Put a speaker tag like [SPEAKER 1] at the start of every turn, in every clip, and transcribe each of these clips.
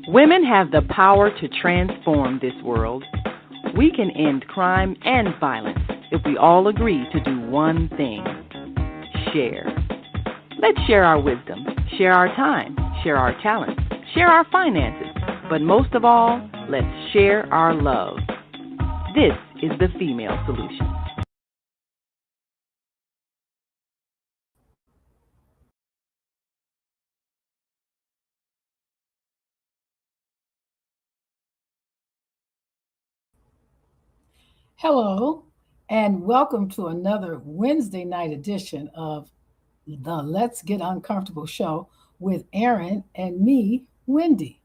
[SPEAKER 1] Women have the power to transform this world. We can end crime and violence if we all agree to do one thing: share. Let's share our wisdom, share our time, share our talents, share our finances, but most of all, let's share our love. This is the female solution.
[SPEAKER 2] Hello, and welcome to another Wednesday night edition of the Let's Get Uncomfortable show with Aaron and me, Wende.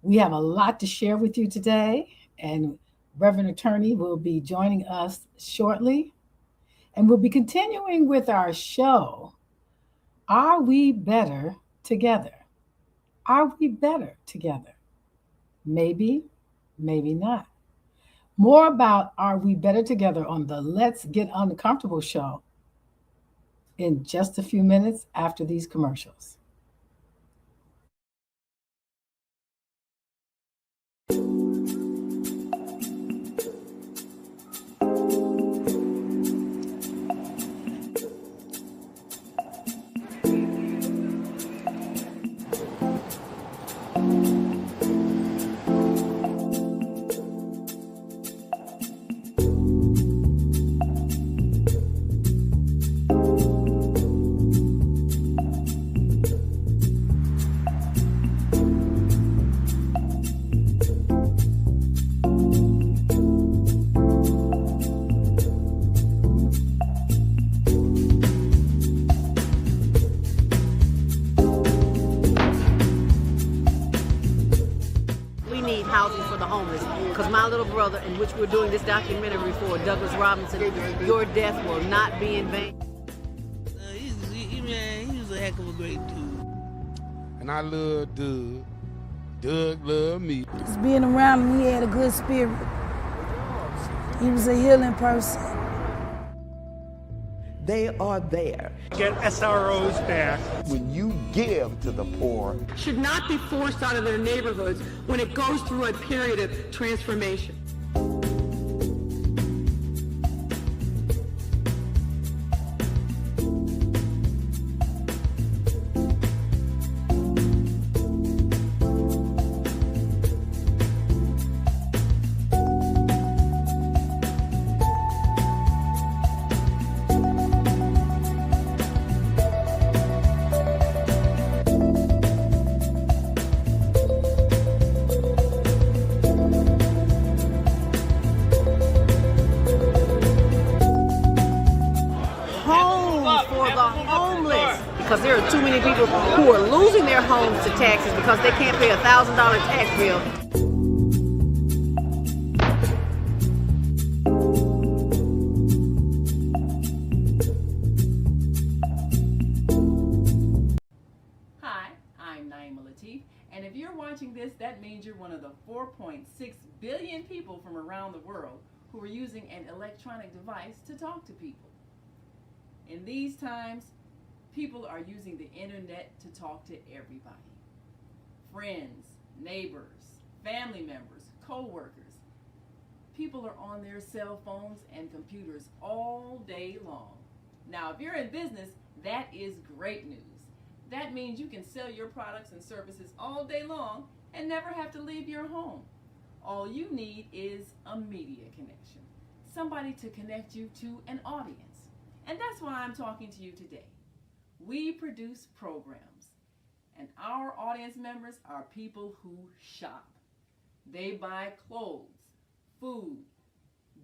[SPEAKER 2] We have a lot to share with you today, and Reverend Attorney will be joining us shortly. And we'll be continuing with our show, Are We Better Together? Are we better together? Maybe, maybe not. More about Are We Better Together on the Let's Get Uncomfortable show in just a few minutes after these commercials.
[SPEAKER 3] In which we're doing this documentary for Douglas Robinson, Your Death Will Not Be in Vain.
[SPEAKER 4] He was a heck of a great dude.
[SPEAKER 5] And I love Doug. Doug loved me.
[SPEAKER 6] Just being around him, he had a good spirit. He was a healing person.
[SPEAKER 7] They are there.
[SPEAKER 8] Get SROs back.
[SPEAKER 9] When you give to the poor,
[SPEAKER 10] should not be forced out of their neighborhoods when it goes through a period of transformation.
[SPEAKER 3] Because there are too many people who are losing their homes to taxes because they can't pay a $1,000 tax bill.
[SPEAKER 1] Hi, I'm Naima Latif, and if you're watching this, that means you're one of the 4.6 billion people from around the world who are using an electronic device to talk to people. In these times, people are using the internet to talk to everybody. Friends, neighbors, family members, co-workers. People are on their cell phones and computers all day long. Now, if you're in business, that is great news. That means you can sell your products and services all day long and never have to leave your home. All you need is a media connection, somebody to connect you to an audience. And that's why I'm talking to you today. We produce programs, and our audience members are people who shop. They buy clothes, food,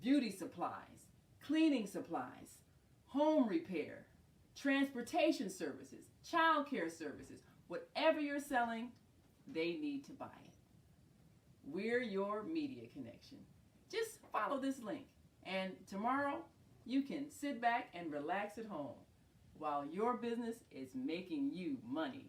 [SPEAKER 1] beauty supplies, cleaning supplies, home repair, transportation services, child care services. Whatever you're selling, they need to buy it. We're your media connection. Just follow this link, and tomorrow you can sit back and relax at home while your business is making you money.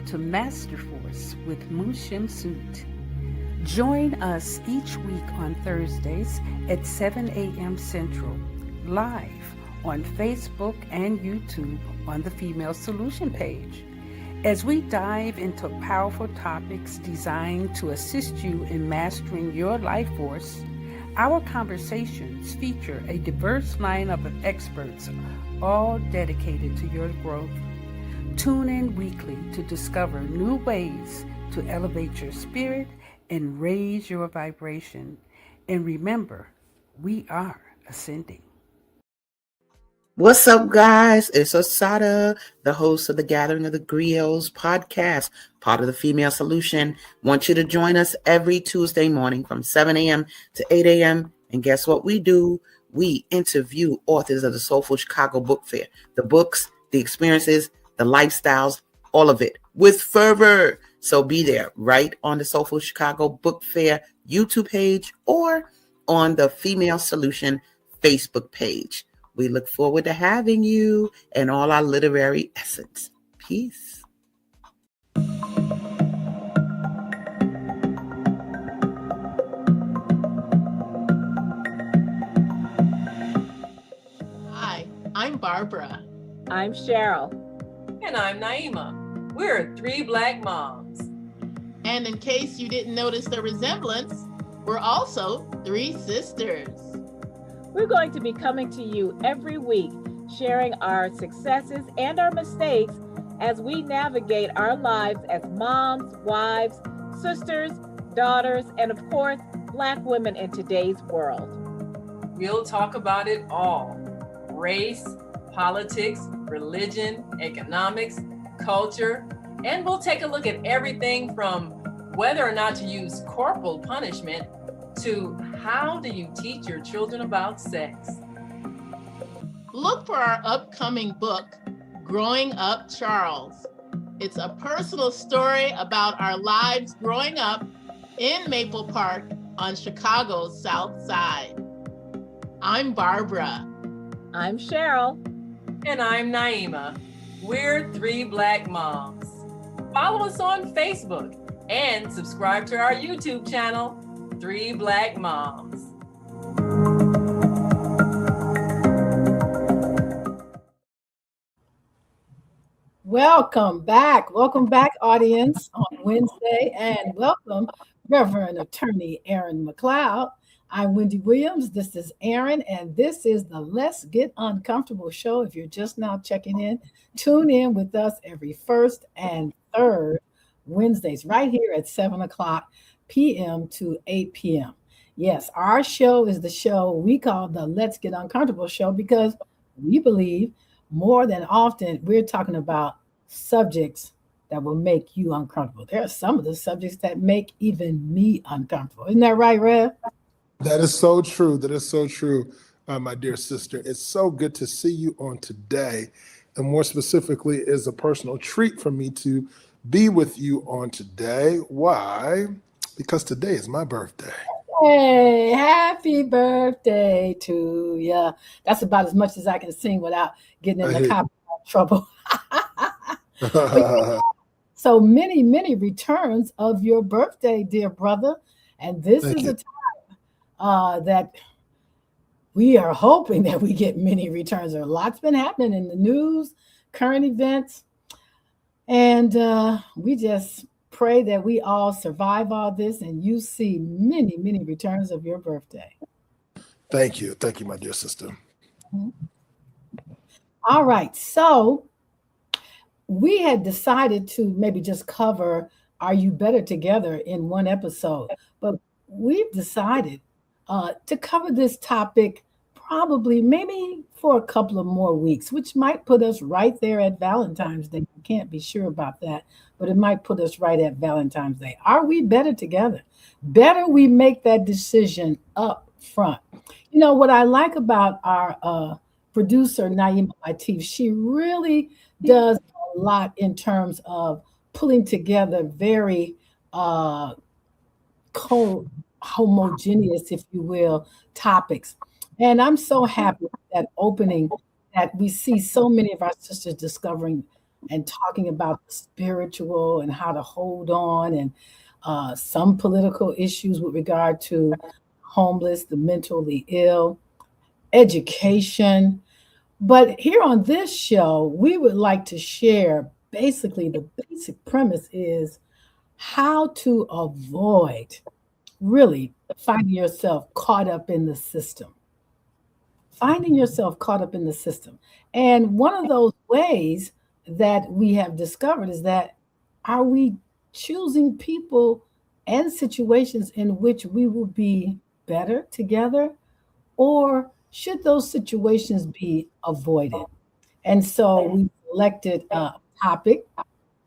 [SPEAKER 7] to Masterforce with Mushim Suit. Join us each week on Thursdays at 7 a.m. Central, live on Facebook and YouTube on the Female Solution page, as we dive into powerful topics designed to assist you in mastering your life force. Our conversations feature a diverse lineup of experts, all dedicated to your growth. Tune in weekly to discover new ways to elevate your spirit and raise your vibration. And remember, we are ascending.
[SPEAKER 11] What's up, guys? It's Osada, the host of the Gathering of the Griots podcast, part of the Female Solution. Want you to join us every Tuesday morning from 7 a.m. to 8 a.m. And guess what we do? We interview authors of the Soulful Chicago Book Fair. The books, the experiences, the lifestyles, all of it with fervor. So be there right on the Soulful Chicago Book Fair YouTube page or on the Female Solution Facebook page. We look forward to having you and all our literary essence. Peace.
[SPEAKER 12] Hi, I'm Barbara.
[SPEAKER 13] I'm Cheryl.
[SPEAKER 1] And I'm Naima. We're three Black moms.
[SPEAKER 12] And in case you didn't notice the resemblance, we're also three sisters.
[SPEAKER 13] We're going to be coming to you every week, sharing our successes and our mistakes as we navigate our lives as moms, wives, sisters, daughters, and of course, Black women in today's world.
[SPEAKER 1] We'll talk about it all: race, politics, religion, economics, culture, and we'll take a look at everything from whether or not to use corporal punishment to how do you teach your children about sex.
[SPEAKER 12] Look for our upcoming book, Growing Up Charles. It's a personal story about our lives growing up in Maple Park on Chicago's South Side. I'm Barbara.
[SPEAKER 13] I'm Cheryl.
[SPEAKER 1] And I'm Naima. We're three Black moms. Follow us on Facebook and subscribe to our YouTube channel, Three Black Moms.
[SPEAKER 2] Welcome back, audience, on Wednesday, and welcome, Reverend Attorney Aaron McLeod. I'm Wendy Williams. This is Aaron, and this is the Let's Get Uncomfortable show. If you're just now checking in, tune in with us every first and third Wednesdays, right here at 7 o'clock p.m. to 8 p.m. Yes, our show is the show we call the Let's Get Uncomfortable show because we believe more than often we're talking about subjects that will make you uncomfortable. There are some of the subjects that make even me uncomfortable. Isn't that right, Rev?
[SPEAKER 14] That is so true. That is so true, my dear sister. It's so good to see you on today. And more specifically, it's a personal treat for me to be with you on today. Why? Because today is my birthday.
[SPEAKER 2] Hey, happy birthday to you. That's about as much as I can sing without getting in the copyright trouble. So many returns of your birthday, dear brother. And this is a time that we are hoping that we get many returns. There are lots been happening in the news, current events. And we just pray that we all survive all this and you see many returns of your birthday.
[SPEAKER 14] Thank you. Thank you, my dear sister.
[SPEAKER 2] Mm-hmm. All right. So we had decided to maybe just cover Are You Better Together in one episode, but we've decided to cover this topic probably maybe for a couple of more weeks, which might put us right there at Valentine's Day. I can't be sure about that, but it might put us right at Valentine's Day. Are we better together? Better we make that decision up front. You know, what I like about our producer, Naima Latif, she really does a lot in terms of pulling together very homogeneous, if you will, topics. And I'm so happy with that opening that we see so many of our sisters discovering and talking about the spiritual and how to hold on, and some political issues with regard to homeless, the mentally ill, education. But here on this show, we would like to share basically the basic premise is how to avoid really finding yourself caught up in the system. Finding yourself caught up in the system. And one of those ways that we have discovered is that are we choosing people and situations in which we will be better together, or should those situations be avoided? And so we selected a topic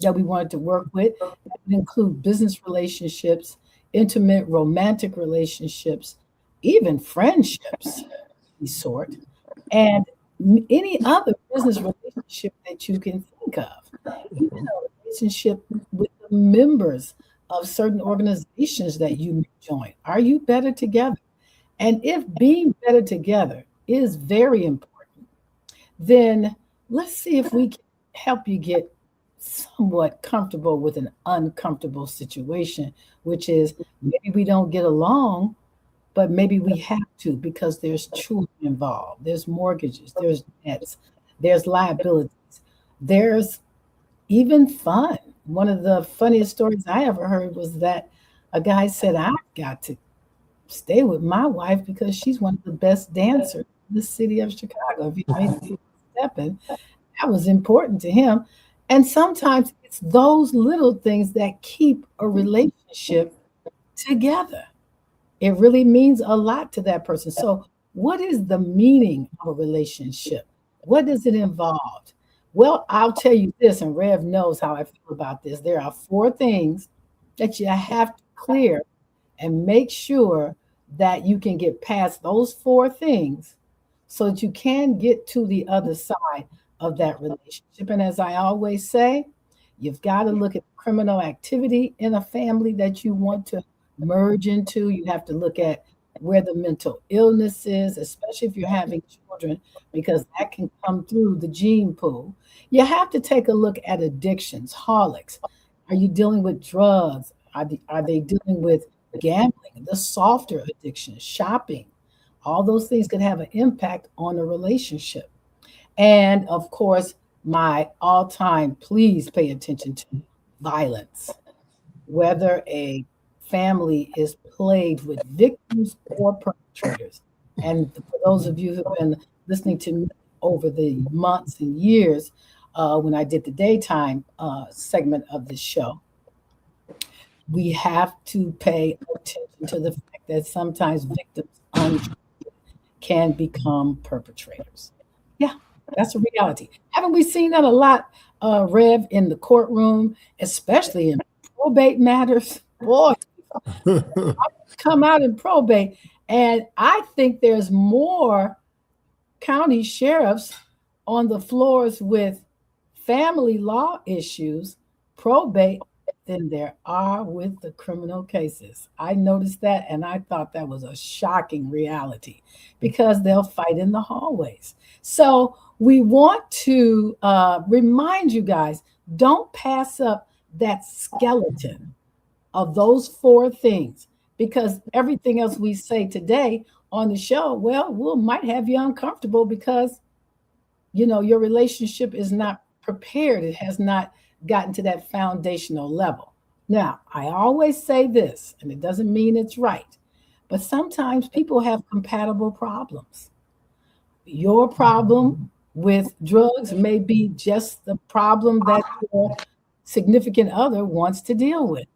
[SPEAKER 2] that we wanted to work with. It would include business relationships, intimate romantic relationships, even friendships, sort, and any other business relationship that you can think of, even a relationship with the members of certain organizations that you may join. Are you better together? And if being better together is very important, then let's see if we can help you get somewhat comfortable with an uncomfortable situation, which is maybe we don't get along, but maybe we have to because there's children involved, there's mortgages, there's debts, there's liabilities, there's even fun. One of the funniest stories I ever heard was that a guy said, I've got to stay with my wife because she's one of the best dancers in the city of Chicago. If you made stepping, that was important to him. And sometimes it's those little things that keep a relationship together. It really means a lot to that person. So, what is the meaning of a relationship? What does it involve? Well, I'll tell you this, and Rev knows how I feel about this. There are 4 things that you have to clear and make sure that you can get past those 4 things so that you can get to the other side of that relationship. And as I always say, you've got to look at criminal activity in a family that you want to merge into. You have to look at where the mental illness is, especially if you're having children, because that can come through the gene pool. You have to take a look at addictions, holics. Are you dealing with drugs? Are they dealing with gambling, the softer addictions, shopping? All those things could have an impact on a relationship. And of course, my all-time, please pay attention to violence. Whether a family is plagued with victims or perpetrators. And for those of you who've been listening to me over the months and years, when I did the daytime segment of this show, we have to pay attention to the fact that sometimes victims can become perpetrators. Yeah, that's a reality. Haven't we seen that a lot, Rev, in the courtroom, especially in probate matters? Boy, come out in probate. And I think there's more county sheriffs on the floors with family law issues, probate, than there are with the criminal cases. I noticed that, and I thought that was a shocking reality because they'll fight in the hallways. So we want to remind you guys, don't pass up that skeleton of those 4 things, because everything else we say today on the show, well, we might have you uncomfortable because, you know, your relationship is not prepared. It has not gotten to that foundational level. Now, I always say this, and it doesn't mean it's right, but sometimes people have compatible problems. Your problem with drugs may be just the problem that your significant other wants to deal with.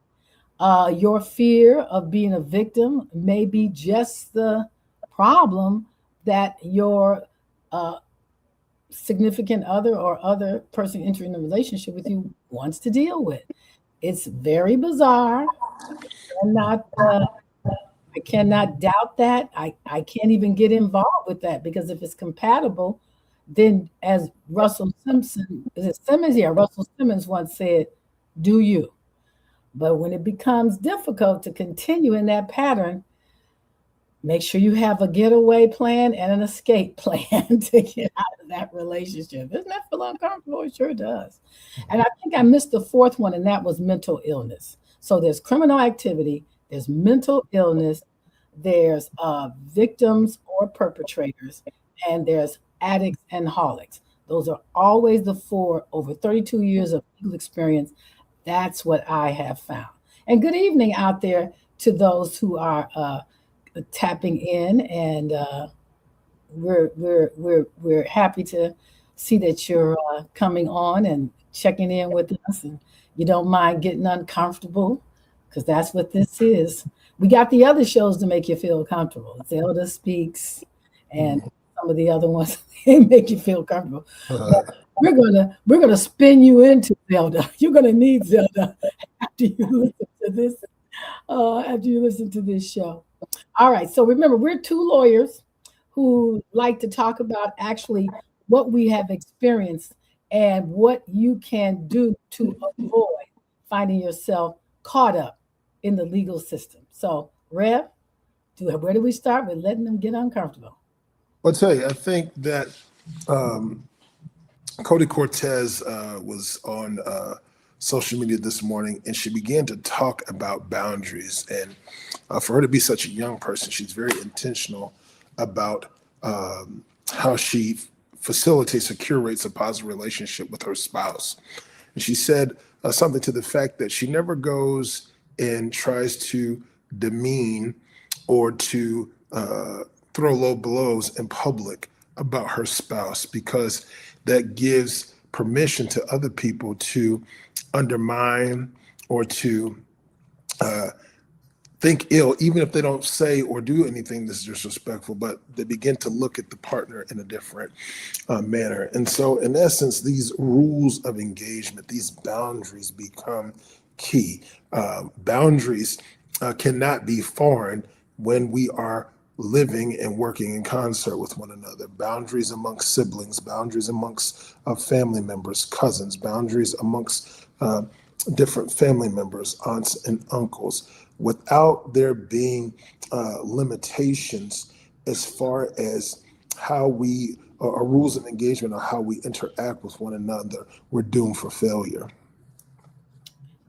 [SPEAKER 2] Your fear of being a victim may be just the problem that your significant other or other person entering a relationship with you wants to deal with. It's very bizarre. I cannot doubt that. I can't even get involved with that, because if it's compatible, then as Russell Simmons once said, do you? But when it becomes difficult to continue in that pattern, make sure you have a getaway plan and an escape plan to get out of that relationship. Doesn't that feel uncomfortable? It sure does. And I think I missed the fourth one, and that was mental illness. So there's criminal activity, there's mental illness, there's victims or perpetrators, and there's addicts and holics. Those are always the four over 32 years of legal experience. That's what I have found. And good evening out there to those who are tapping in, and we're happy to see that you're coming on and checking in with us, and you don't mind getting uncomfortable, because that's what this is. We got the other shows to make you feel comfortable. Zelda Speaks and some of the other ones make you feel comfortable. We're gonna spin you into Zelda. You're gonna need Zelda after you listen to this. After you listen to this show. All right. So remember, we're two lawyers who like to talk about actually what we have experienced and what you can do to avoid finding yourself caught up in the legal system. So, Rev, where do we start with letting them get uncomfortable?
[SPEAKER 14] I'll tell you, I think that Cody Cortez was on social media this morning, and she began to talk about boundaries. And for her to be such a young person, she's very intentional about how she facilitates or curates a positive relationship with her spouse. And she said something to the fact that she never goes and tries to demean or to throw low blows in public about her spouse, because that gives permission to other people to undermine or to think ill, even if they don't say or do anything that's disrespectful, but they begin to look at the partner in a different manner. And so in essence, these rules of engagement, these boundaries become key. Boundaries cannot be foreign when we are living and working in concert with one another. Boundaries amongst siblings, boundaries amongst family members, cousins, boundaries amongst different family members, aunts and uncles, without there being limitations as far as how we, or rules of engagement, or how we interact with one another, we're doomed for failure.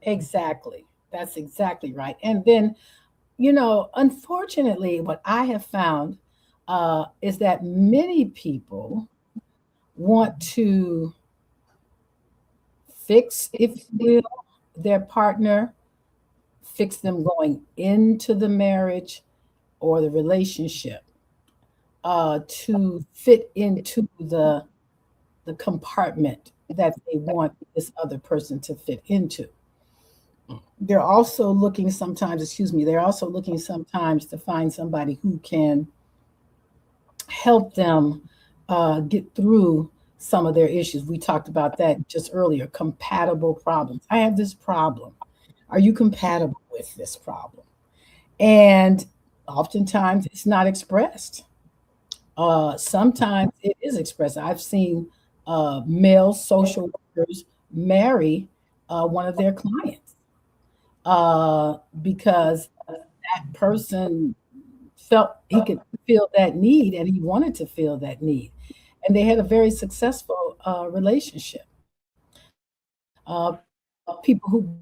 [SPEAKER 2] Exactly. That's exactly right. And then, unfortunately, what I have found is that many people want to fix, if you will, their partner, fix them going into the marriage or the relationship to fit into the compartment that they want this other person to fit into. They're also looking sometimes to find somebody who can help them get through some of their issues. We talked about that just earlier, compatible problems. I have this problem. Are you compatible with this problem? And oftentimes it's not expressed. Sometimes it is expressed. I've seen male social workers marry one of their clients because that person felt he could feel that need, and he wanted to feel that need. And they had a very successful relationship. People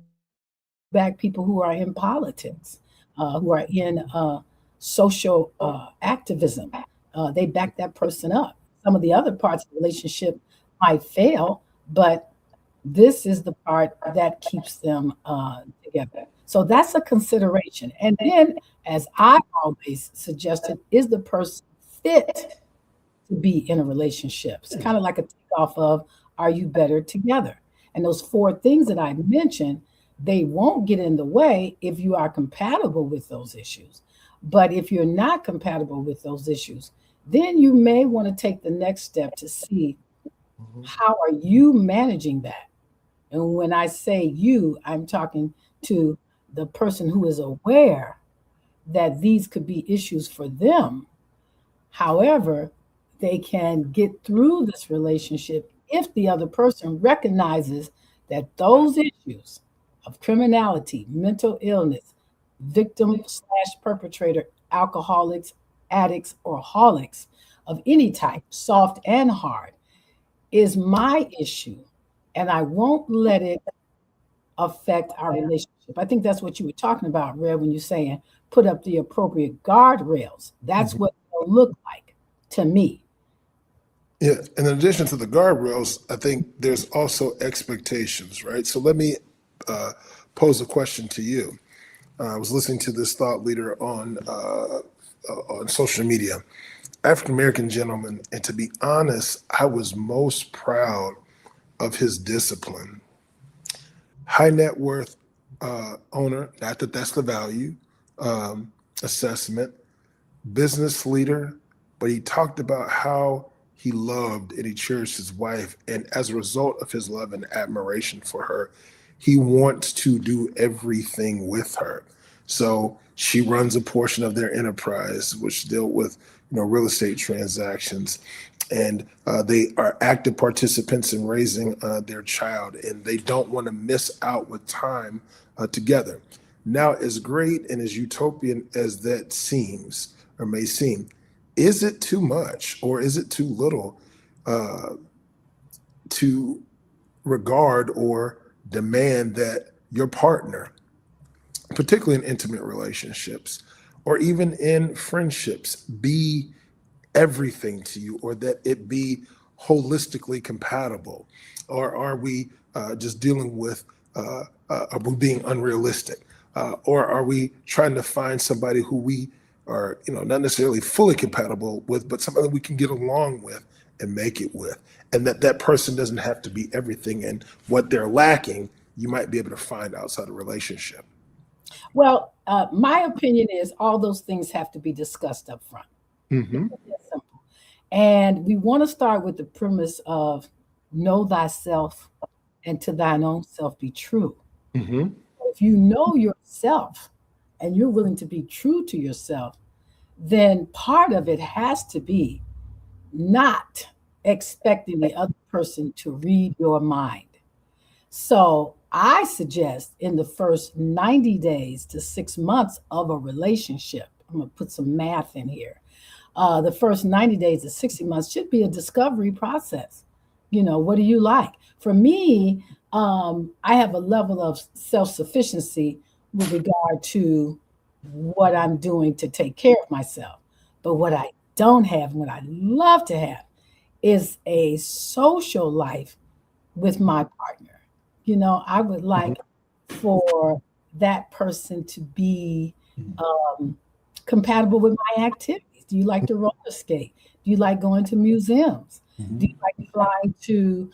[SPEAKER 2] who are in politics, who are in social activism, they back that person up. Some of the other parts of the relationship might fail, but this is the part that keeps them together. So that's a consideration. And then, as I always suggested, is the person fit to be in a relationship? It's kind of like a takeoff of, are you better together? And those four things that I mentioned, they won't get in the way if you are compatible with those issues. But if you're not compatible with those issues, then you may want to take the next step to see how are you managing that. And when I say you, I'm talking to the person who is aware that these could be issues for them. However, they can get through this relationship if the other person recognizes that those issues of criminality, mental illness, victim/perpetrator, alcoholics, addicts, or holics of any type, soft and hard, is my issue, and I won't let it affect our relationship. I think that's what you were talking about, Rev, when you're saying put up the appropriate guardrails. That's what it'll look like to me.
[SPEAKER 14] Yeah, and in addition to the guardrails, I think there's also expectations, right? So let me pose a question to you. I was listening to this thought leader on social media, African American gentleman, and to be honest, I was most proud of his discipline. High net worth owner, not that that's the value assessment, business leader, but he talked about how he loved and he cherished his wife. And as a result of his love and admiration for her, he wants to do everything with her. So she runs a portion of their enterprise, which dealt with real estate transactions. And they are active participants in raising their child, and they don't want to miss out with time together. Now, as great and as utopian as that seems or may seem, is it too much or is it too little to regard or demand that your partner, particularly in intimate relationships or even in friendships, be everything to you, or that it be holistically compatible? Or are we just dealing with, are we being unrealistic? Or are we trying to find somebody who we are, not necessarily fully compatible with, but somebody we can get along with and make it with? And that person doesn't have to be everything, and what they're lacking, you might be able to find outside a relationship.
[SPEAKER 2] Well, my opinion is all those things have to be discussed up front.
[SPEAKER 14] Mm-hmm.
[SPEAKER 2] And we want to start with the premise of know thyself and to thine own self be true.
[SPEAKER 14] Mm-hmm.
[SPEAKER 2] If you know yourself and you're willing to be true to yourself, then part of it has to be not expecting the other person to read your mind. So I suggest in the first 90 days to 6 months of a relationship, I'm going to put some math in here. The first 90 days to 60 months should be a discovery process. What do you like? For me, I have a level of self-sufficiency with regard to what I'm doing to take care of myself. But what I don't have, and what I love to have, is a social life with my partner. I would like for that person to be compatible with my activities. Do you like to roller skate? Do you like going to museums? Mm-hmm. Do you like flying to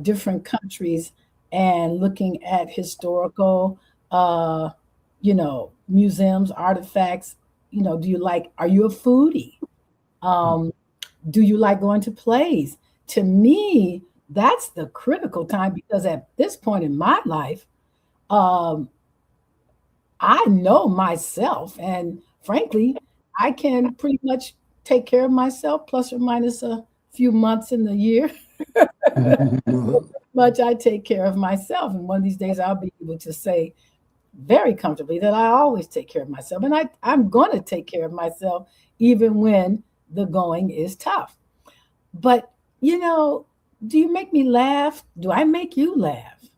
[SPEAKER 2] different countries and looking at historical, museums, artifacts? Are you a foodie? Do you like going to plays? To me, that's the critical time, because at this point in my life, I know myself, and frankly, I can pretty much take care of myself, plus or minus a few months in the year. Much I take care of myself, and one of these days I'll be able to say very comfortably that I always take care of myself, and I'm going to take care of myself even when the going is tough. But do you make me laugh? Do I make you laugh?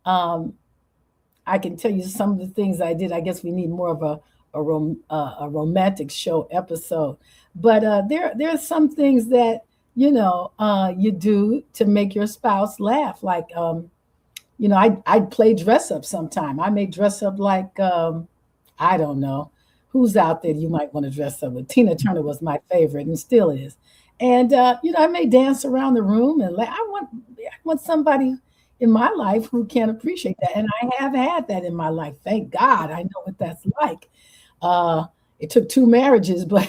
[SPEAKER 2] I can tell you some of the things I did. I guess we need more of a romantic show episode. But there are some things that, you do to make your spouse laugh. Like, I'd play dress up sometime. I may dress up like, I don't know, who's out there you might want to dress up with. Tina Turner was my favorite and still is. And, I may dance around the room and I want somebody in my life who can appreciate that. And I have had that in my life. Thank God. I know what that's like. It took 2 marriages, but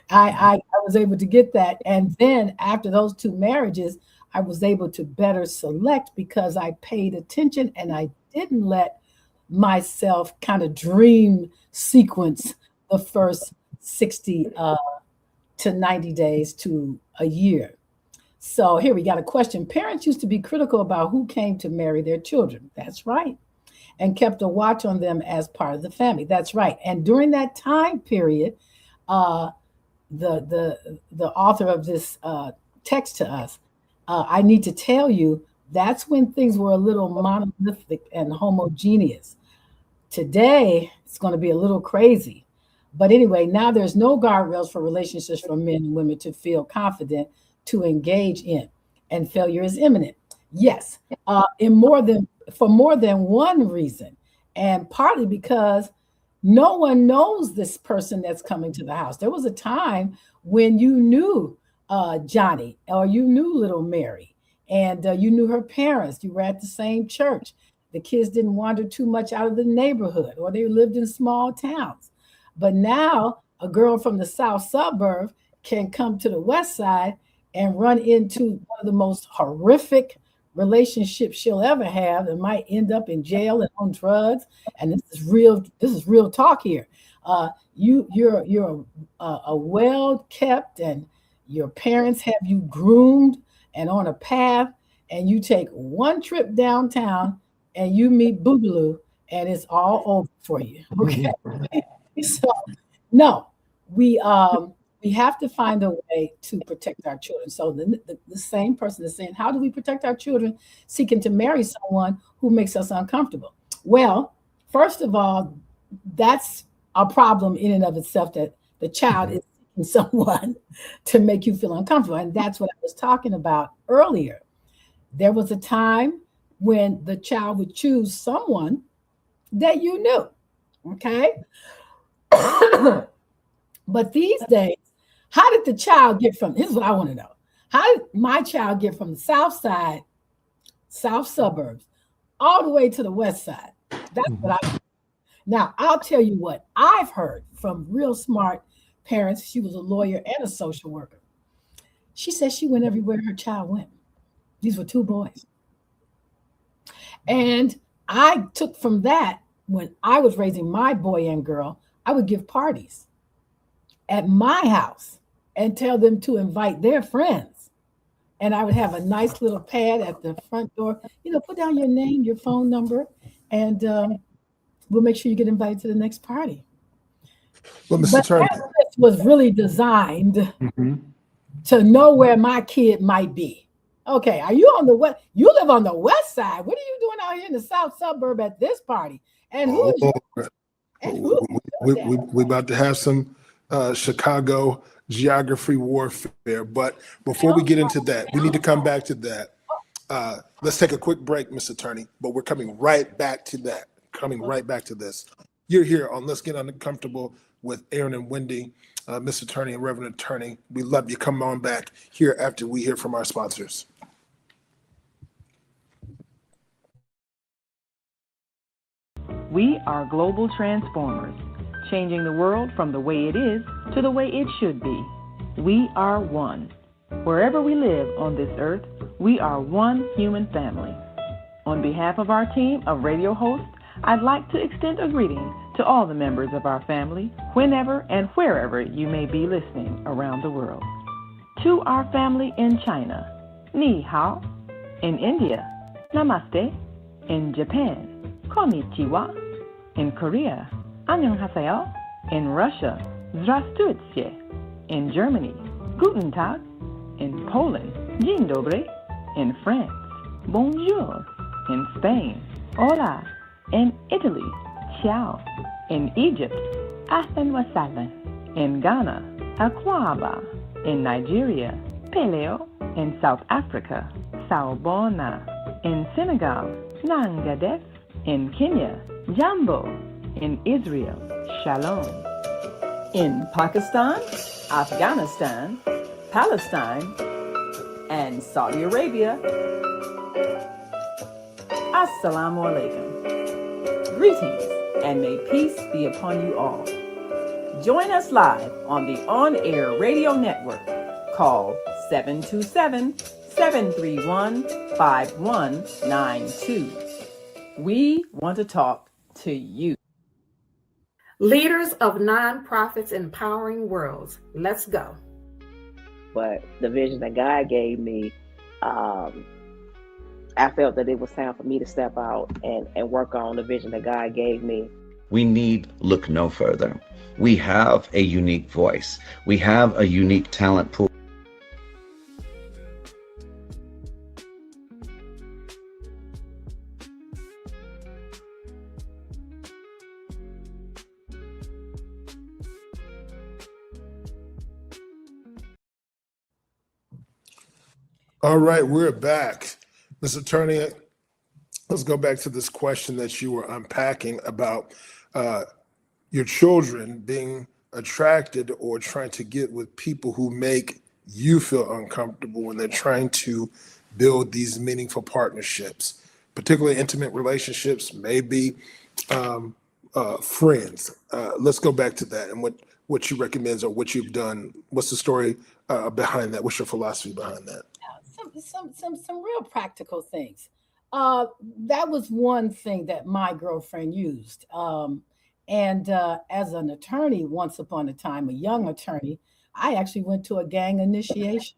[SPEAKER 2] I was able to get that. And then after those 2 marriages, I was able to better select because I paid attention and I didn't let myself kind of dream sequence the first 60 to 90 days to a year. So here we got a question. Parents used to be critical about who came to marry their children. That's right. and kept a watch on them as part of the family. That's right. And during that time period, the author of this text to us, I need to tell you, that's when things were a little monolithic and homogeneous. Today, it's going to be a little crazy. But anyway, now there's no guardrails for relationships for men and women to feel confident to engage in, and failure is imminent. Yes, for more than one reason, and partly because no one knows this person that's coming to the house. There was a time when you knew Johnny, or you knew little Mary, and you knew her parents. You were at the same church. The kids didn't wander too much out of the neighborhood, or they lived in small towns. But now a girl from the south suburb can come to the west side and run into one of the most horrific relationships she'll ever have, and might end up in jail and on drugs. And this is real talk here. You're a well kept, and your parents have you groomed and on a path, and you take one trip downtown and you meet Boogaloo, and it's all over for you. Okay. So no, we have to find a way to protect our children. So the same person is saying, how do we protect our children seeking to marry someone who makes us uncomfortable? Well, first of all, that's a problem in and of itself, that the child is seeking someone to make you feel uncomfortable. And that's what I was talking about earlier. There was a time when the child would choose someone that you knew, okay? But these days, how did the child get from, here's what I want to know. How did my child get from the south side, south suburbs, all the way to the west side? That's what I. Now, I'll tell you what I've heard from real smart parents. She was a lawyer and a social worker. She said she went everywhere her child went. These were two boys. And I took from that, when I was raising my boy and girl, I would give parties at my house and tell them to invite their friends. And I would have a nice little pad at the front door, put down your name, your phone number, and we'll make sure you get invited to the next party.
[SPEAKER 14] Well, Mr.
[SPEAKER 2] But
[SPEAKER 14] Turner,
[SPEAKER 2] that list was really designed to know where my kid might be. Okay, are you on the west? You live on the west side. What are you doing out here in the south suburb at this party? And who is
[SPEAKER 14] we about to have some Chicago geography warfare. But before we get into that, we need to come back to that. Let's take a quick break, Mr. Attorney, but we're coming right back to that. Coming right back to this. You're here on Let's Get Uncomfortable with Aaron and Wendy, Mr. Attorney and Reverend Attorney. We love you. Come on back here after we hear from our sponsors.
[SPEAKER 15] We are global transformers, changing the world from the way it is to the way it should be. We are one. Wherever we live on this earth, we are one human family. On behalf of our team of radio hosts, I'd like to extend a greeting to all the members of our family, whenever and wherever you may be listening around the world. To our family in China, Ni Hao. In India, Namaste. In Japan, Konnichiwa. In Korea, Annyeonghaseyo. In Russia, Здравствуйте. In Germany, Guten Tag. In Poland, Dzień dobry. In France, Bonjour. In Spain, Hola. In Italy, Ciao. In Egypt, Ahlan wa sahlan. In Ghana, Akwaba. In Nigeria, Peleo. In South Africa, Sawubona. In Senegal, Nangadef. In Kenya, Jambo. In Israel, Shalom. In Pakistan, Afghanistan, Palestine, and Saudi Arabia, Assalamu alaikum. Greetings, and may peace be upon you all. Join us live on the on-air radio network called 727-731-5192. We want to talk to you.
[SPEAKER 3] Leaders of nonprofits empowering worlds. Let's go.
[SPEAKER 16] But the vision that God gave me, I
[SPEAKER 3] I felt that it was time for me to step out and work on the vision that God gave me.
[SPEAKER 16] We need look no further. We have a unique voice. We have a unique talent pool.
[SPEAKER 14] All right, we're back. Ms. Attorney, let's go back to this question that you were unpacking about your children being attracted or trying to get with people who make you feel uncomfortable when they're trying to build these meaningful partnerships, particularly intimate relationships, maybe friends. Let's go back to that and what you recommend or what you've done. What's the story behind that? What's your philosophy behind that?
[SPEAKER 2] Some real practical things. That was one thing that my girlfriend used. And as an attorney, once upon a time, a young attorney, I actually went to a gang initiation.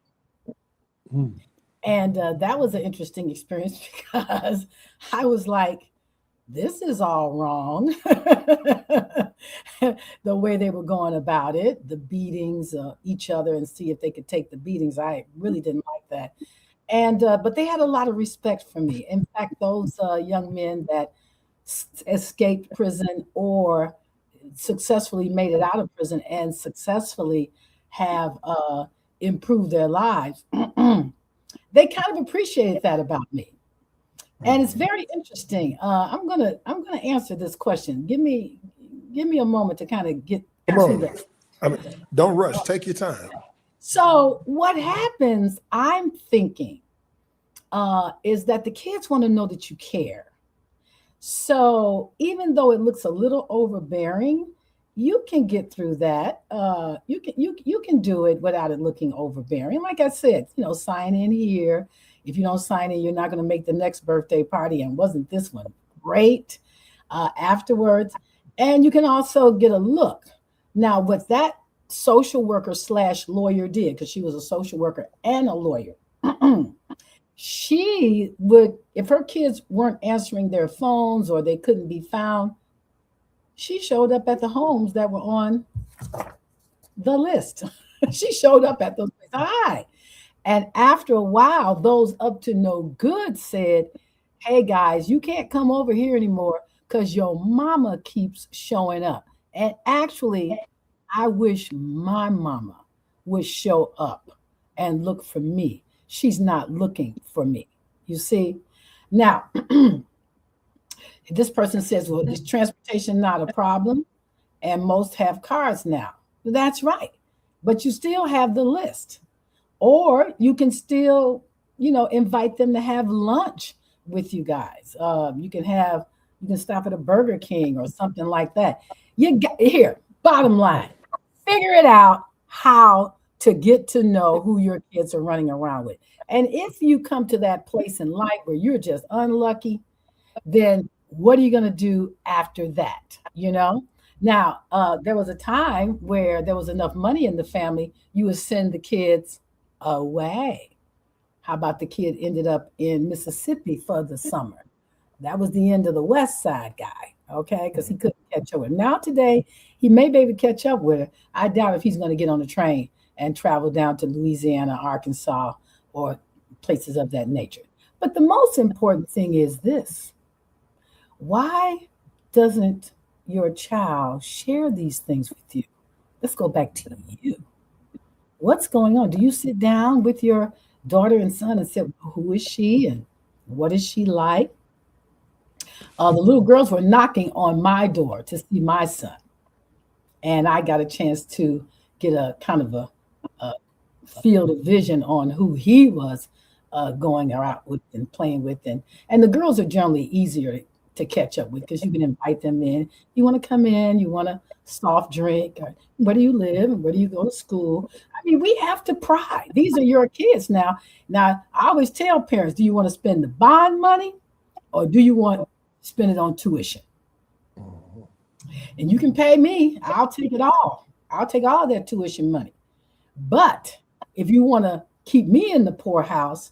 [SPEAKER 2] And that was an interesting experience because I was like, this is all wrong. The way they were going about it, the beatings each other and see if they could take the beatings. I really didn't like that. And but they had a lot of respect for me. In fact, those young men that escaped prison or successfully made it out of prison and successfully have improved their lives, they kind of appreciated that about me. And it's very interesting. I'm gonna answer this question. Give me a moment to kind of get to that.
[SPEAKER 14] I mean, don't rush. Take your time.
[SPEAKER 2] So what happens, I'm thinking, is that the kids want to know that you care. So even though it looks a little overbearing, you can get through that. You can do it without it looking overbearing. Like I said, sign in here. If you don't sign in, you're not going to make the next birthday party. And wasn't this one great afterwards? And you can also get a look. Now, what that social worker / lawyer did, because she was a social worker and a lawyer, she would, if her kids weren't answering their phones or they couldn't be found, she showed up at the homes that were on the list. She showed up at those places. Hi. And after a while, those up to no good said, hey guys, you can't come over here anymore because your mama keeps showing up. And actually, I wish my mama would show up and look for me. She's not looking for me. You see? Now, this person says, well, is transportation not a problem? And most have cars now. That's right. But you still have the list. Or you can still, invite them to have lunch with you guys. You can stop at a Burger King or something like that. Here, bottom line, figure it out how to get to know who your kids are running around with. And if you come to that place in life where you're just unlucky, then what are you going to do after that? Now, there was a time where there was enough money in the family, you would send the kids away. How about the kid ended up in Mississippi for the summer? That was the end of the West Side guy, okay? Because he couldn't catch up with her. Now today, he may be able to catch up with her. I doubt if he's going to get on a train and travel down to Louisiana, Arkansas, or places of that nature. But the most important thing is this. Why doesn't your child share these things with you? Let's go back to you. What's going on? Do you sit down with your daughter and son and say, who is she and what is she like? The little girls were knocking on my door to see my son. And I got a chance to get a kind of a field of vision on who he was going out with and playing with. And the girls are generally easier to catch up with because you can invite them in. You want to come in, you want a soft drink, or where do you live and where do you go to school? I mean, we have to pry. These are your kids now. Now, I always tell parents, do you want to spend the bond money or do you want to spend it on tuition? And you can pay me. I'll take it all. I'll take all that tuition money. But if you want to keep me in the poorhouse,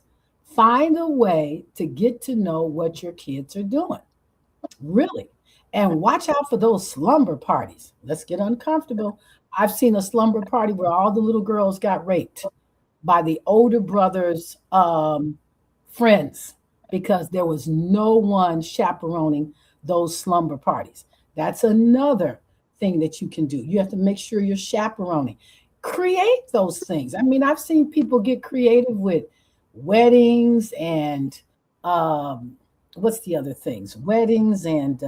[SPEAKER 2] Find a way to get to know what your kids are doing, really. And watch out for those slumber parties. Let's get uncomfortable. I've seen a slumber party where all the little girls got raped by the older brother's friends because there was no one chaperoning those slumber parties. That's another thing that you can do. You have to make sure you're chaperoning. Create those things. I mean, I've seen people get creative with weddings and what's the other things? Weddings and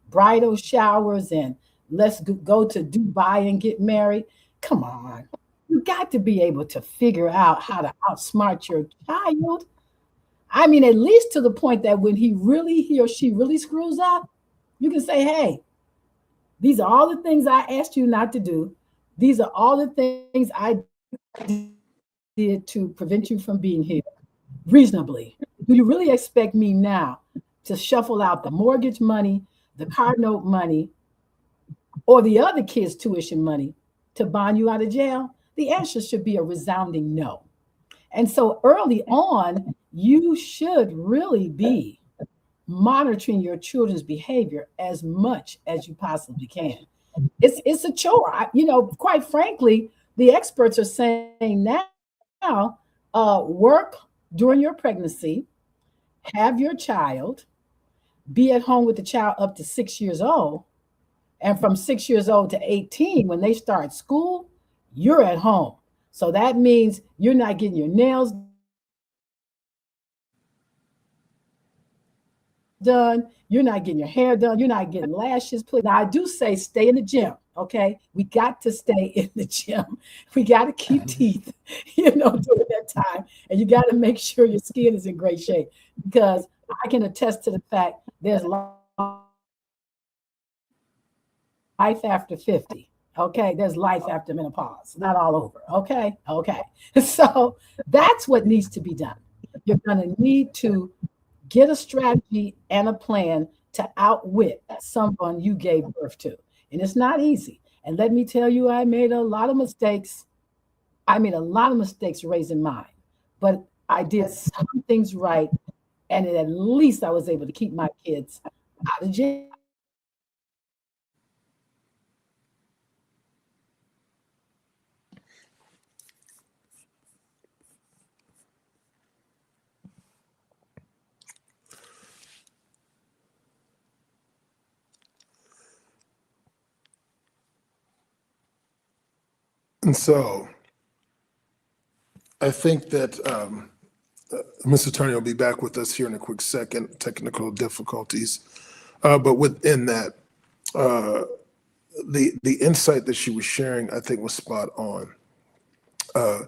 [SPEAKER 2] bridal showers and let's go to Dubai and get married. Come on. You got to be able to figure out how to outsmart your child. I mean, at least to the point that when he or she really screws up, you can say, hey, these are all the things I asked you not to do. These are all the things I did to prevent you from being here reasonably. Do you really expect me now to shuffle out the mortgage money, the car note money, or the other kids' tuition money to bond you out of jail? The answer should be a resounding no. And so early on, you should really be monitoring your children's behavior as much as you possibly can. It's a chore. Quite frankly, the experts are saying now, work during your pregnancy, have your child, be at home with the child up to 6 years old, and from 6 years old to 18, when they start school, you're at home. So that means you're not getting your nails done. You're not getting your hair done. You're not getting lashes put. Now, I do say stay in the gym, okay? We got to stay in the gym. We got to keep teeth, during that time. And you got to make sure your skin is in great shape because I can attest to the fact there's life after 50. Okay, there's life after menopause, not all over. Okay. So that's what needs to be done. You're going to need to get a strategy and a plan to outwit someone you gave birth to. And it's not easy. And let me tell you, I made a lot of mistakes. Raising mine, but I did some things right. And at least I was able to keep my kids out of jail.
[SPEAKER 14] And so I think that Ms. Attorney will be back with us here in a quick second, technical difficulties. But within that, the insight that she was sharing, I think was spot on. I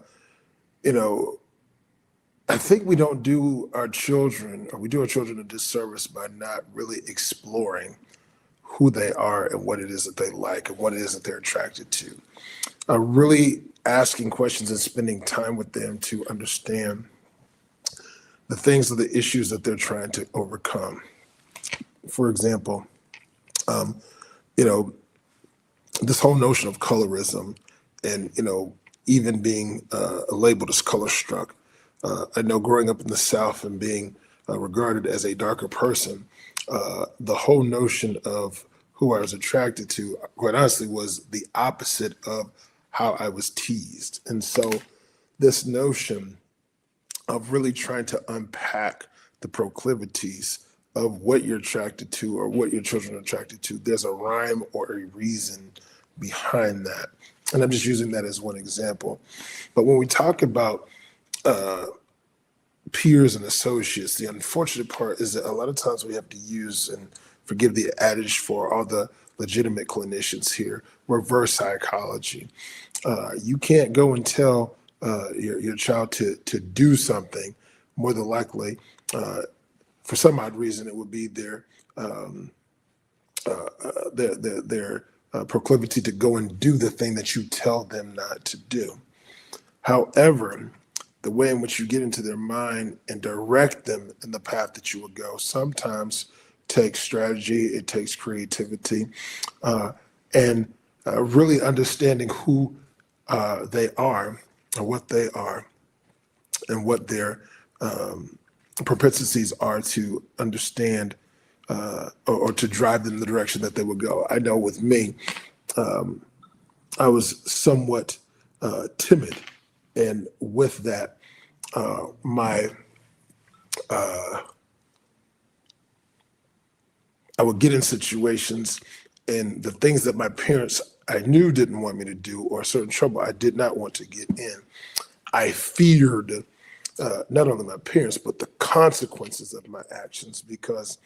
[SPEAKER 14] think we don't do our children, or we do our children a disservice by not really exploring who they are and what it is that they like and what it is that they're attracted to. Really asking questions and spending time with them to understand the things or the issues that they're trying to overcome. For example, this whole notion of colorism and, even being labeled as color struck. I know growing up in the South and being regarded as a darker person, the whole notion of who I was attracted to, quite honestly, was the opposite of how I was teased. And so this notion of really trying to unpack the proclivities of what you're attracted to or what your children are attracted to, there's a rhyme or a reason behind that. And I'm just using that as one example. But when we talk about peers and associates, the unfortunate part is that a lot of times we have to use, and forgive the adage for all the legitimate clinicians here, reverse psychology. You can't go and tell your child to do something. More than likely, for some odd reason, it would be their proclivity to go and do the thing that you tell them not to do. However, the way in which you get into their mind and direct them in the path that you will go sometimes takes strategy, it takes creativity, and really understanding who they are and what they are and what their propensities are to understand or to drive them in the direction that they would go. I know with me, I was somewhat timid, and with that, I would get in situations, and the things that my parents I knew didn't want me to do, or certain trouble I did not want to get in, I feared not only my parents, but the consequences of my actions, because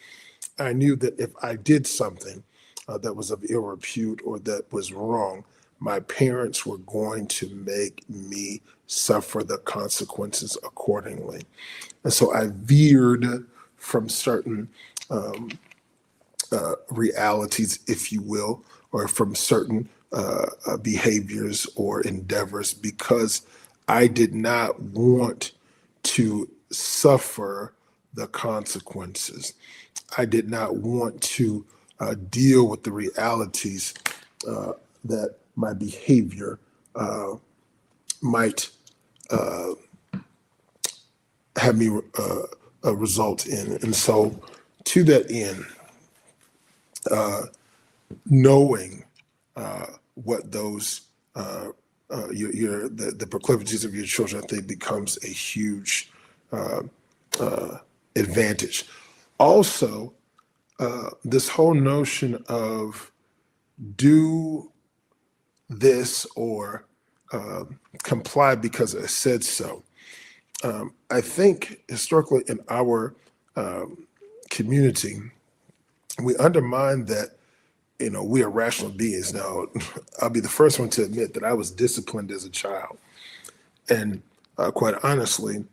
[SPEAKER 14] I knew that if I did something that was of ill repute or that was wrong, my parents were going to make me suffer the consequences accordingly. And so I veered from certain realities, if you will, or from certain behaviors or endeavors, because I did not want to suffer the consequences. I did not want to deal with the realities that my behavior might have me result in. And so to that end, knowing what those the proclivities of your children, I think, becomes a huge advantage. Also, this whole notion of do this or comply because I said so. I think historically in our community, we undermine that, we are rational beings. Now, I'll be the first one to admit that I was disciplined as a child. And quite honestly,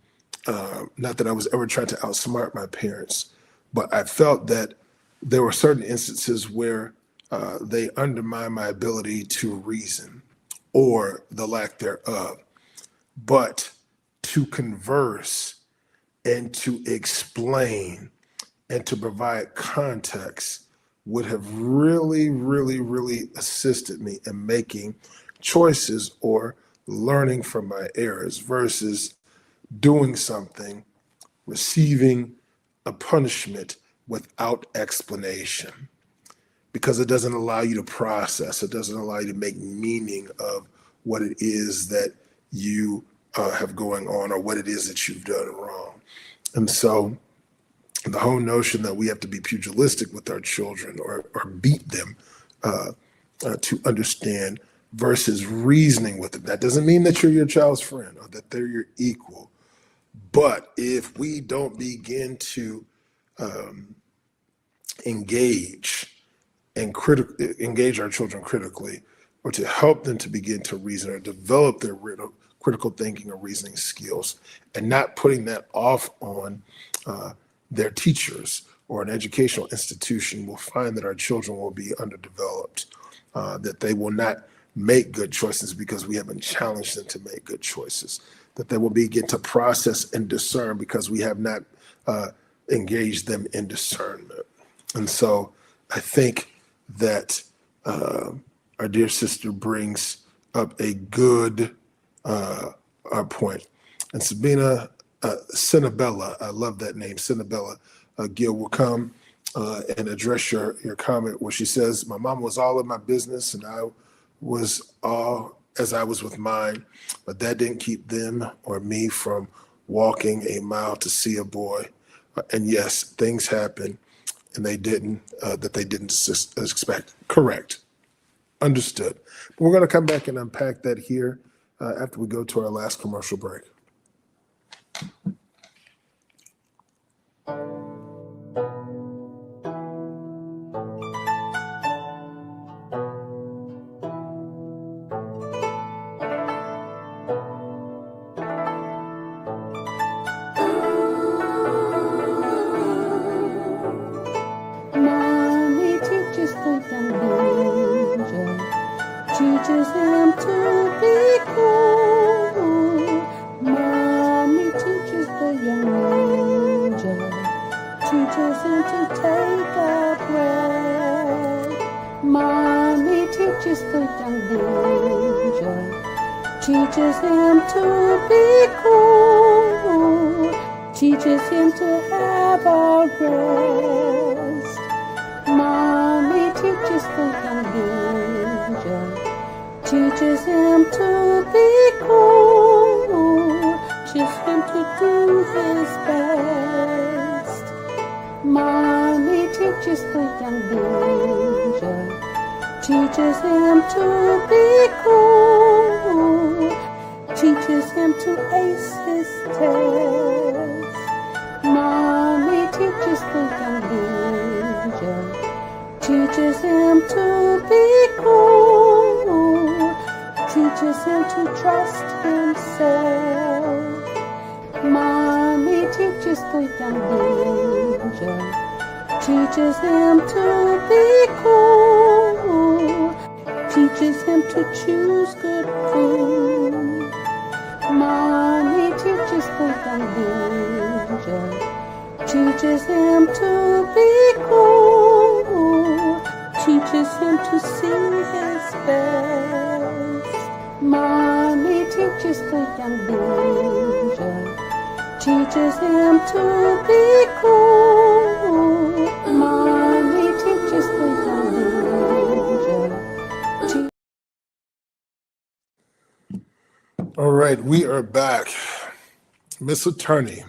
[SPEAKER 14] not that I was ever trying to outsmart my parents, but I felt that there were certain instances where they undermined my ability to reason, or the lack thereof. But to converse and to explain and to provide context would have really, really, really assisted me in making choices or learning from my errors, versus doing something, receiving a punishment without explanation, because it doesn't allow you to process. It doesn't allow you to make meaning of what it is that you have going on, or what it is that you've done wrong. And so the whole notion that we have to be pugilistic with our children or beat them to understand, versus reasoning with them. That doesn't mean that you're your child's friend or that they're your equal. But if we don't begin to engage our children critically, or to help them to begin to reason or develop their critical thinking or reasoning skills, and not putting that off on their teachers or an educational institution, we'll find that our children will be underdeveloped, that they will not make good choices because we haven't challenged them to make good choices, that they will begin to process and discern because we have not engaged them in discernment. And so I think that our dear sister brings up a good point. And Sabina Cinnabella, I love that name, Cinnabella Gill, will come and address your comment where she says, my mom was all in my business and I was all as I was with mine, but that didn't keep them or me from walking a mile to see a boy. And yes, things happen and they didn't expect. Correct. Understood. But we're going to come back and unpack that here after we go to our last commercial break.
[SPEAKER 17] Mommy teaches the young ninja, teaches him to be cool. Mommy teaches the young ninja, teaches him to take a breath. Mommy teaches the young ninja, teaches him to be cool. teaches him to have a rest. Mommy teaches the young ninja, teaches him to be cool, teaches him to do his best. Mommy teaches the young ninja, teaches him to be cool, teaches him to ace his test. Mommy teaches the young ninja, teaches him to be cool, teaches him to trust himself. Mommy teaches the young ninja, teaches him to be cool, teaches him to choose good food. Mommy teaches the young ninja, teaches him to be cool, teaches him to see his best. Mommy teaches the young ninja, teaches him to be cool. Mommy teaches the young ninja.
[SPEAKER 14] All right, we are back. Miss Attorney.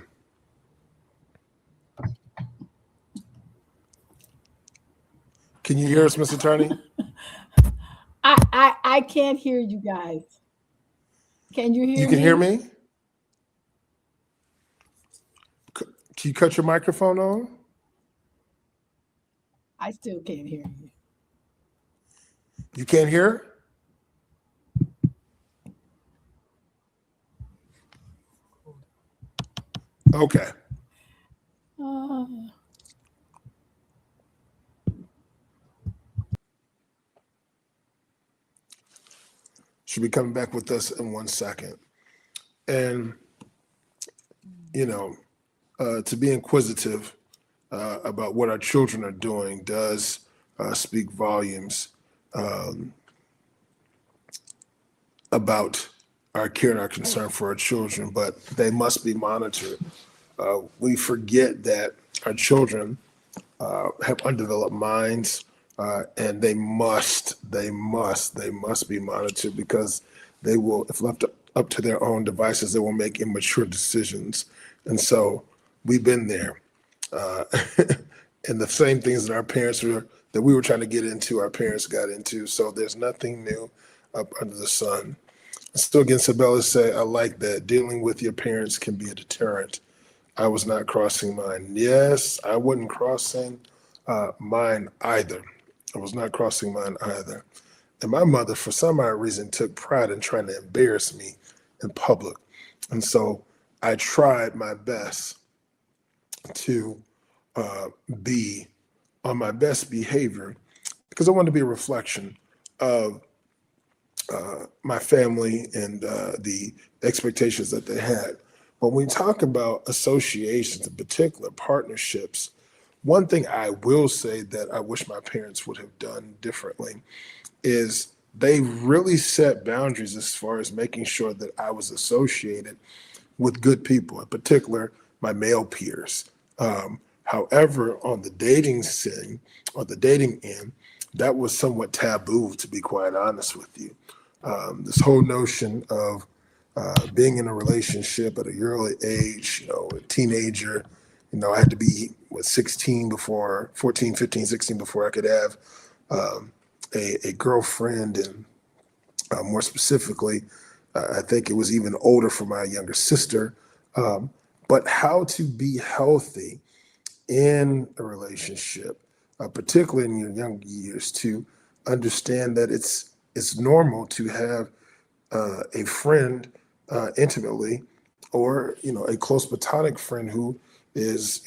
[SPEAKER 14] Can you hear us, Miss Attorney?
[SPEAKER 2] I can't hear you guys. Can you hear me?
[SPEAKER 14] You can hear me? Can you cut your microphone on?
[SPEAKER 2] I still can't hear you.
[SPEAKER 14] You can't hear? Okay. She'll be coming back with us in 1 second. And, to be inquisitive about what our children are doing does speak volumes about our care and our concern for our children, but they must be monitored. We forget that our children have undeveloped minds, and they must be monitored, because they will, if left up to their own devices, they will make immature decisions. And so we've been there. And the same things that our parents that we were trying to get into, our parents got into. So there's nothing new up under the sun. Still again, Sabella say, I like that. Dealing with your parents can be a deterrent. I was not crossing mine. Yes, I wasn't crossing mine either. I was not crossing mine either. And my mother, for some odd reason, took pride in trying to embarrass me in public. And so I tried my best to be on my best behavior, because I wanted to be a reflection of my family and the expectations that they had. When we talk about associations, in particular partnerships, one thing I will say that I wish my parents would have done differently is they really set boundaries as far as making sure that I was associated with good people, in particular my male peers. However, on the dating scene, or the dating end, that was somewhat taboo, to be quite honest with you. This whole notion of being in a relationship at a early age, a teenager, I had to be 14, 15, 16 before I could have a girlfriend. And more specifically, I think it was even older for my younger sister. But how to be healthy in a relationship, particularly in your young years, to understand that it's normal to have a friend intimately, or a close platonic friend who is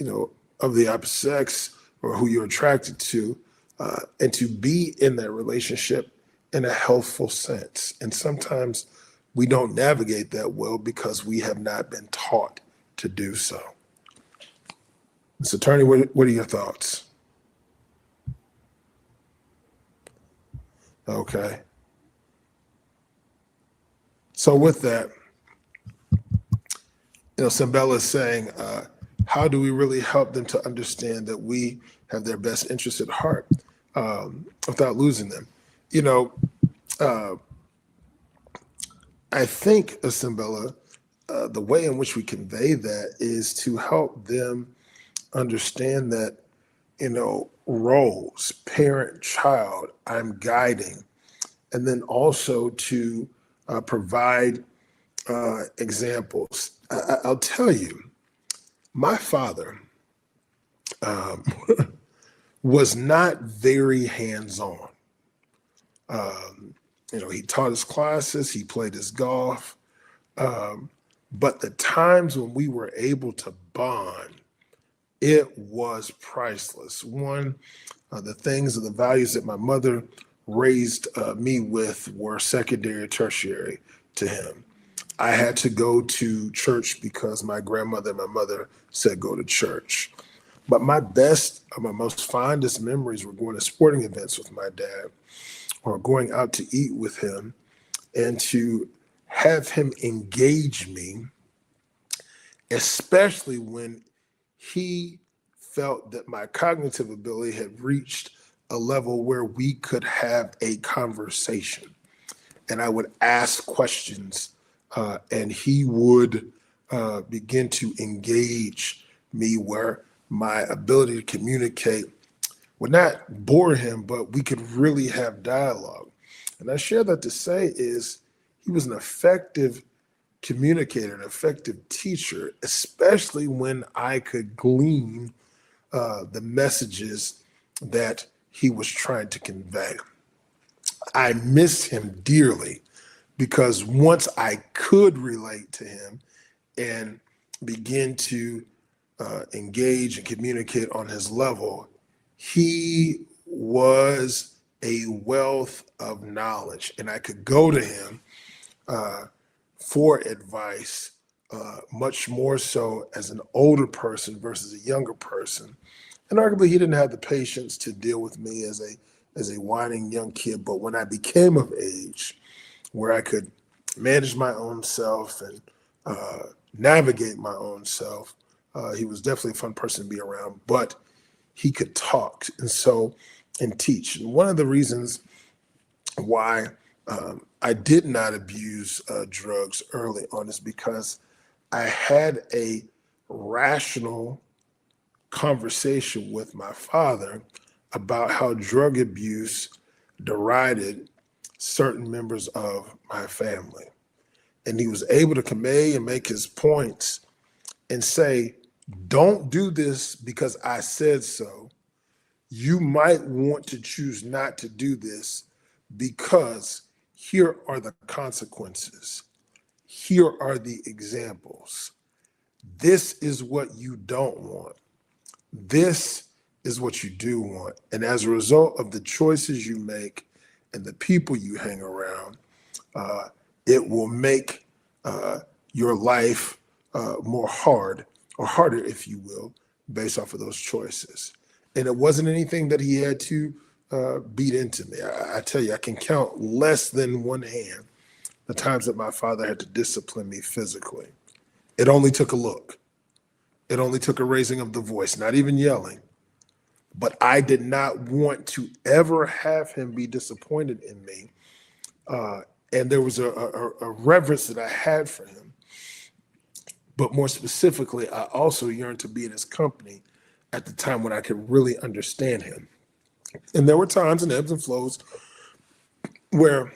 [SPEAKER 14] of the opposite sex, or who you're attracted to, and to be in that relationship in a healthful sense. And sometimes we don't navigate that well because we have not been taught to do so. Mr. Attorney, what are your thoughts? Okay. So with that, Simbella is saying, how do we really help them to understand that we have their best interest at heart without losing them? I think, Simbella, the way in which we convey that is to help them understand that, roles, parent, child, I'm guiding, and then also to provide examples. I'll tell you, my father was not very hands-on. He taught his classes, he played his golf, but the times when we were able to bond, it was priceless. One, the things and the values that my mother raised me with were secondary or tertiary to him. I had to go to church because my grandmother and my mother said go to church. But my most fondest memories were going to sporting events with my dad or going out to eat with him, and to have him engage me, especially when he felt that my cognitive ability had reached a level where we could have a conversation. And I would ask questions, and he would begin to engage me where my ability to communicate would not bore him, but we could really have dialogue. And I share that to say is he was an effective communicator, an effective teacher, especially when I could glean the messages that he was trying to convey. I miss him dearly because once I could relate to him and begin to engage and communicate on his level, he was a wealth of knowledge, and I could go to him for advice, much more so as an older person versus a younger person. And arguably, he didn't have the patience to deal with me as a whining young kid. But when I became of age, where I could manage my own self and navigate my own self, he was definitely a fun person to be around. But he could talk and teach. And one of the reasons why I did not abuse drugs early on is because I had a rational conversation with my father about how drug abuse derided certain members of my family. And he was able to convey and make his points and say, don't do this because I said so. You might want to choose not to do this because here are the consequences. Here are the examples. This is what you don't want. This is what you do want. And as a result of the choices you make and the people you hang around, it will make your life more hard, or harder, if you will, based off of those choices. And it wasn't anything that he had to beat into me. I tell you, I can count less than one hand the times that my father had to discipline me physically. It only took a look. It only took a raising of the voice, not even yelling. But I did not want to ever have him be disappointed in me. And there was a reverence that I had for him. But more specifically, I also yearned to be in his company at the time when I could really understand him. And there were times and ebbs and flows where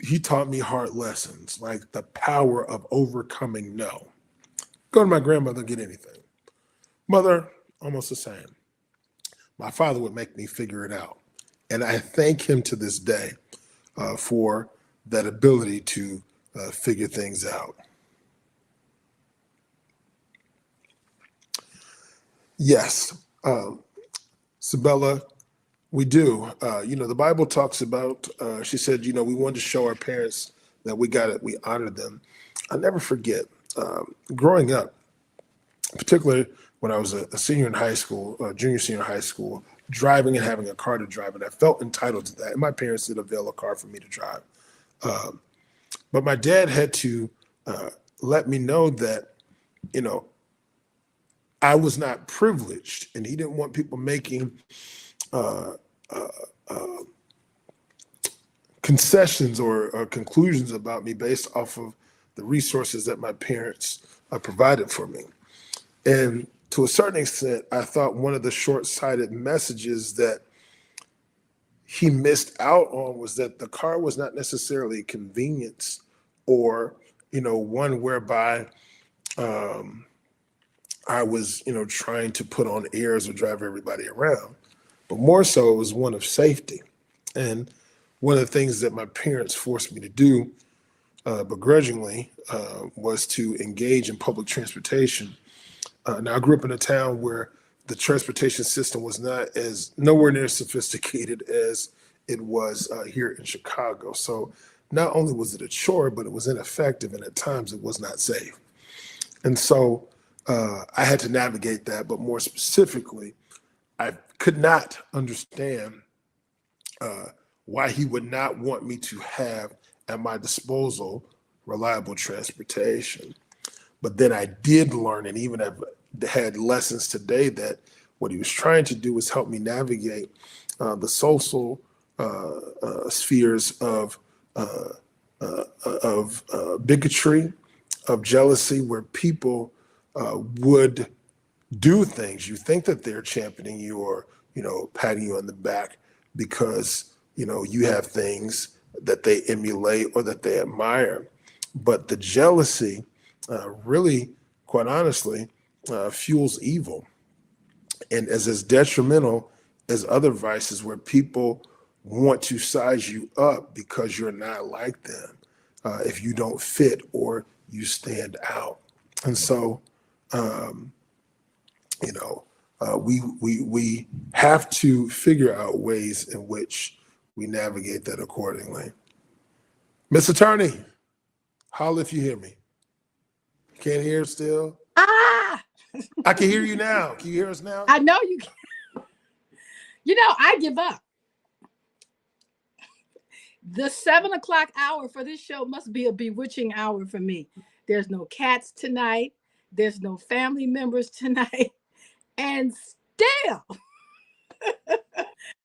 [SPEAKER 14] he taught me hard lessons, like the power of overcoming no. Go to my grandmother, get anything. Mother, almost the same. My father would make me figure it out. And I thank him to this day for that ability to figure things out. Yes, Sabella, we do. The Bible talks about, she said, we wanted to show our parents that we honored them. I'll never forget, growing up, particularly when I was a senior in high school, junior, senior high school, driving and having a car to drive, and I felt entitled to that. And my parents did avail a car for me to drive. But my dad had to let me know that I was not privileged, and he didn't want people making concessions or conclusions about me based off of the resources that my parents provided for me. And to a certain extent, I thought one of the short-sighted messages that he missed out on was that the car was not necessarily a convenience or, one whereby I was, trying to put on airs or drive everybody around, but more so it was one of safety. And one of the things that my parents forced me to do begrudgingly was to engage in public transportation. Now, I grew up in a town where the transportation system was nowhere near as sophisticated as it was here in Chicago. So not only was it a chore, but it was ineffective, and at times it was not safe. And so I had to navigate that, but more specifically, I could not understand why he would not want me to have at my disposal reliable transportation. But then I did learn, and even have had lessons today, that what he was trying to do was help me navigate the social spheres of bigotry, of jealousy, where people would do things. You think that they're championing you or, patting you on the back because, you have things that they emulate or that they admire. But the jealousy really, quite honestly, fuels evil, and is as detrimental as other vices where people want to size you up because you're not like them, if you don't fit or you stand out. And so, we have to figure out ways in which we navigate that accordingly. Miss Attorney, holla if you hear me. Can't hear still?
[SPEAKER 2] Ah!
[SPEAKER 14] I can hear you now. Can you hear us now?
[SPEAKER 2] I know you can. I give up. The 7 o'clock hour for this show must be a bewitching hour for me. There's no cats tonight. There's no family members tonight. And still,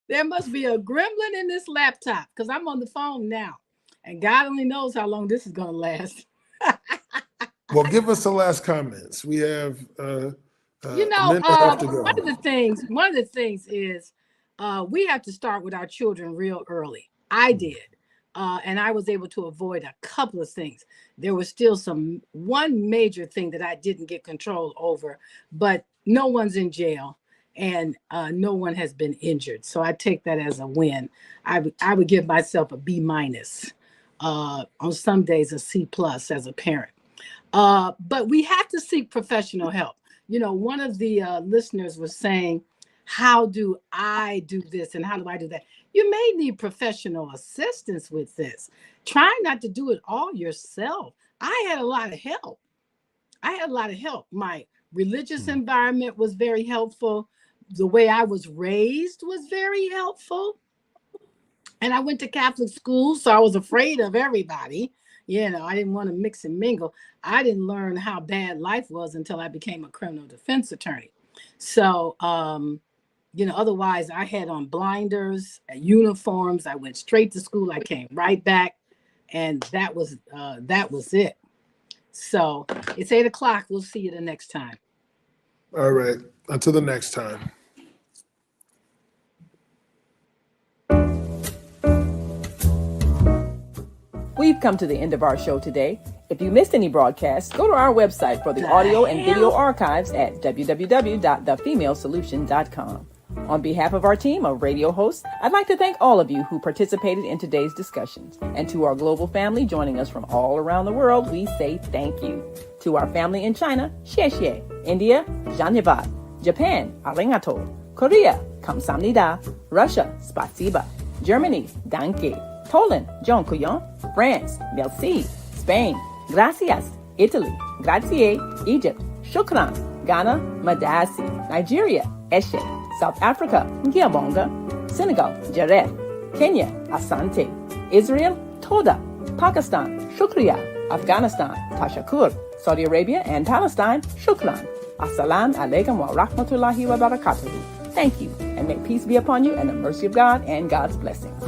[SPEAKER 2] there must be a gremlin in this laptop because I'm on the phone now. And God only knows how long this is going to last.
[SPEAKER 14] Well, give us the last comments. We have
[SPEAKER 2] one of the things is we have to start with our children real early. I did. And I was able to avoid a couple of things. There was still one major thing that I didn't get control over, but no one's in jail and no one has been injured. So I take that as a win. I would give myself a B-, on some days a C+ as a parent. But we have to seek professional help. One of the listeners was saying, how do I do this and how do I do that? You may need professional assistance with this. Try not to do it all yourself. I had a lot of help. My religious environment was very helpful. The way I was raised was very helpful. And I went to Catholic school, so I was afraid of everybody. I didn't want to mix and mingle. I didn't learn how bad life was until I became a criminal defense attorney. So, otherwise I had on blinders, uniforms. I went straight to school. I came right back, and that was it. So it's 8 o'clock. We'll see you the next time.
[SPEAKER 14] All right. Until the next time.
[SPEAKER 15] We've come to the end of our show today. If you missed any broadcasts, go to our website for the audio and video archives at www.thefemalesolution.com. On behalf of our team of radio hosts, I'd like to thank all of you who participated in today's discussions. And to our global family joining us from all around the world, we say thank you. To our family in China, xie xie. India, Dhanyavad. Japan, arigato. Korea, kamsamnida. Russia, spasiba. Germany, danke. Poland, dziękuję. France, merci. Spain, gracias. Italy, grazie. Egypt, shukran. Ghana, madasi. Nigeria, eshe. South Africa, ngiyabonga. Senegal, jareh. Kenya, asante. Israel, toda. Pakistan, shukriya. Afghanistan, tashakur.
[SPEAKER 18] Saudi Arabia and Palestine, shukran. Assalamu alaikum wa rahmatullahi wa barakatuhu. Thank you, and may peace be upon you and the mercy of God and God's blessings.